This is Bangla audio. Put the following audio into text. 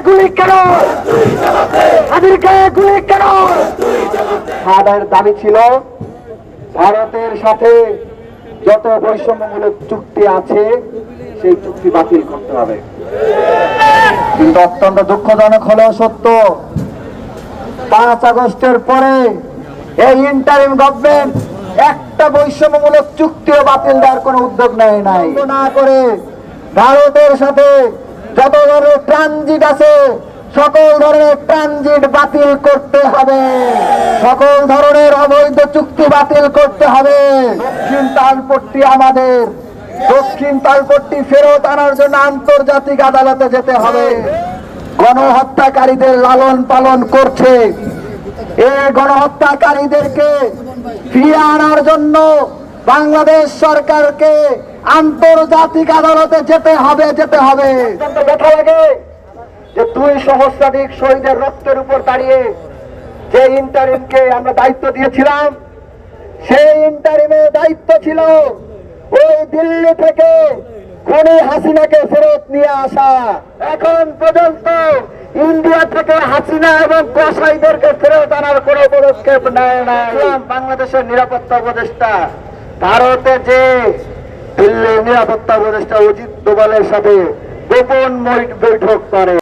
গুলি কেন? হাদির গায়ে গুলি কেন? আমাদের দাবি ছিল ভারতের সাথে যত বৈষম্যমূলক চুক্তি আছে সেই চুক্তি বাতিল করতে হবে। কিন্তু অত্যন্ত দুঃখজনক হলেও সত্য, 5 আগস্টের পরে এই ইন্টারিম গভর্নমেন্ট একটা বৈষম্যমূলক চুক্তিও বাতিল দেওয়ার কোনো উদ্যোগ নেয় নাই। না করে ভারতের সাথে যত ধরনের ট্রানজিট আছে সকল ধরনের ট্রানজিট বাতিল করতে হবে, সকল ধরনের অবৈধ চুক্তি বাতিল করতে হবে। দক্ষিণ তালপট্টি আমাদের, দক্ষিণ তালপট্টি ফেরত আনার জন্য আন্তর্জাতিক আদালতে যেতে হবে। গণহত্যাকারীদের লালন পালন করছে, এই গণহত্যাকারীদেরকে ফিরিয়ে আনার জন্য বাংলাদেশ সরকারকে আন্তর্জাতিক আদালতে যেতে হবে। দেখা লাগে যে 2 সহস্রাধিক শহীদের রক্তের উপর দাঁড়িয়ে যে ইন্টারিমকে আমরা দায়িত্ব দিয়েছিলাম, সেই ইন্টারিমে দায়িত্ব ছিল ওই দিল্লি থেকে খুনি হাসিনাকে ফেরত নিয়ে আসা। এখন পর্যন্ত ইন্ডিয়া থেকে হাসিনা এবং কসাইদেরকে ফেরত আনার কোন পদক্ষেপ নেয় না। বাংলাদেশের নিরাপত্তা উপদেষ্টা ভারতে যে দিল্লির নিরাপত্তা উপদেষ্টা অজিত দোভালের সাথে গোপন বৈঠক করে।